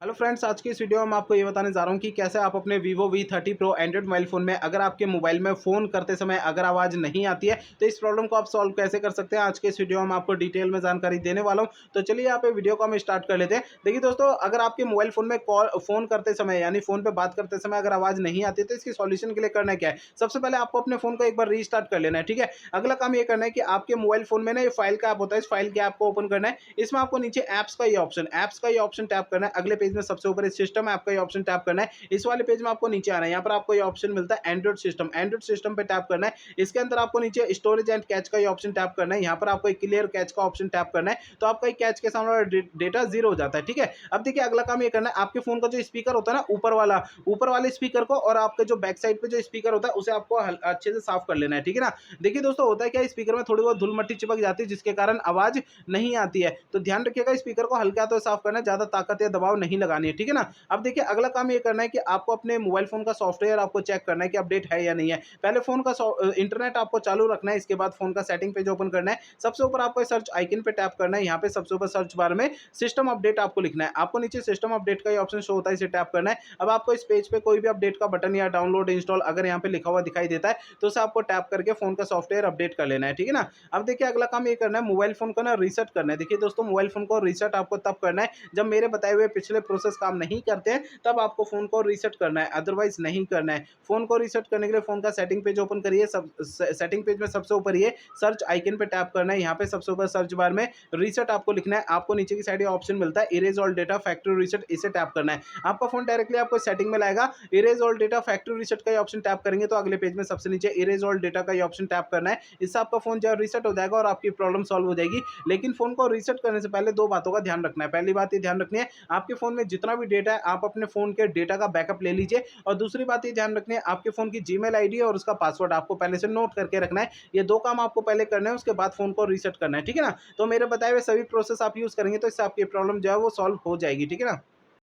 Hello friends, आज की इस वीडियो में मैं आपको ये बताने जा रहा हूँ कि कैसे आप अपने Vivo V30 Pro Android mobile phone में अगर आपके मोबाइल में फ़ोन करते समय अगर आवाज़ नहीं आती है तो इस प्रॉब्लम को आप सॉल्व कैसे कर सकते हैं। आज के इस वीडियो में आपको डिटेल में जानकारी देने वाला हूँ। तो चलिए यहाँ पे वीडियो को हम स्टार्ट कर लेते हैं। देखिए दोस्तों, अगर आपके मोबाइल फ़ोन में फ़ोन करते समय यानी फ़ोन पर बात करते समय अगर आवाज़ नहीं आती तो इसकी सॉल्यूशन के लिए करना क्या है। सबसे पहले आपको अपने फ़ोन को एक बार रीस्टार्ट कर लेना है, ठीक है। अगला काम ये करना है कि आपके मोबाइल फ़ोन में ना ये फाइल का ऐप होता है, इस फाइल के ऐप को ओपन करना है। इसमें आपको नीचे ऐप्स का ये ऑप्शन टैप करना है। अगले पेज में सबसे ऊपर सिस्टम ऐप का ये ऑप्शन टैप करना है। इस वाले पेज में आपको नीचे आना है। यहाँ पर आपको ये ऑप्शन मिलता है एंड्रॉइड सिस्टम पे टैप करना है। इसके अंदर आपको नीचे स्टोरेज एंड कैच का ये ऑप्शन टैप करना है। यहाँ पर आपको क्लियर कैच का ऑप्शन टैप करना है, तो आपका कैच के सामने डेटा जीरो हो जाता है, ठीक है। अब देखिए अगला काम ये करना है, आपके फोन का जो स्पीकर होता है ना, ऊपर वाले स्पीकर को और आपके जो बैक साइड पे जो स्पीकर होता है उसे आपको अच्छे से साफ कर लेना है, ठीक है ना। देखिए दोस्तों, होता है क्या, स्पीकर में थोड़ी बहुत धूल मट्टी चिपक जाती है जिसके कारण आवाज नहीं आती है। तो ध्यान रखिएगा, स्पीकर को हल्के हाथों से साफ करना है, ज्यादा ताकत या दबाव नहीं लगानी है, ठीक है ना। अब देखिए अगला काम ये करना है कि आपको अपने मोबाइल फोन का सॉफ्टवेयर आपको चेक करना है कि अपडेट है या नहीं है। पहले फोन का इंटरनेट आपको चालू रखना है, इसके बाद फोन का सेटिंग पेज ओपन करना है। सबसे ऊपर आपको सर्च आइकन पे टैप करना है। यहाँ पे सबसे ऊपर सर्च बार में सिस्टम अपडेट आपको लिखना है। आपको नीचे सिस्टम अपडेट का ऑप्शन शो होता है, इसे टैप करना है। अब आपको इस पेज पे कोई भी अपडेट का बटन या डाउनलोड इंस्टॉल अगर यहाँ पे लिखा हुआ दिखाई देता है तो उसे आपको टैप करके फोन का सॉफ्टवेयर अपडेट कर लेना है, ठीक है ना। अब देखिए अगला काम ये करना है, मोबाइल फोन को ना रीसेट करना है। देखिए दोस्तों, मोबाइल फोन को रीसेट आपको तब करना है जब मेरे बताए हुए पिछले प्रोसेस काम नहीं करते हैं, तब आपको फोन को रीसेट करना है, अदरवाइज नहीं करना है। फोन को रीसेट करने के लिए फोन का सेटिंग पेज ओपन करिए। सेटिंग पेज में सबसे ऊपर ये सर्च आइकन पे टैप करना है। यहाँ पे सबसे ऊपर सर्च बार में रीसेट आपको लिखना है। आपको नीचे की साइड ये ऑप्शन मिलता है erase all data factory reset, इसे टैप करना है। आपका फोन डायरेक्टली आपको सेटिंग में लाएगा। Erase all data factory reset का ऑप्शन टैप करेंगे तो अगले पेज में सबसे नीचे इरेज ऑल डेटा का ऑप्शन टैप करना है। इससे आपका फोन जो रीसेट हो जाएगा और आपकी प्रॉब्लम सॉल्व हो जाएगी। लेकिन फोन को रीसेट करने से पहले दो बातों का ध्यान रखना है। पहली बात ये ध्यान रखनी है, आपके फोन में जितना भी डेटा है आप अपने फोन के डेटा का बैकअप ले लीजिए। और दूसरी बात ये ध्यान रखनी है, आपके फोन की जीमेल आईडी और उसका पासवर्ड आपको पहले से नोट करके रखना है। ये दो काम आपको पहले करना है, उसके बाद फोन को रीसेट करना है, ठीक है ना। तो मेरे बताए हुए सभी प्रोसेस आप यूज करेंगे तो इससे आपकी प्रॉब्लम जो है वो सॉल्व हो जाएगी, ठीक है ना।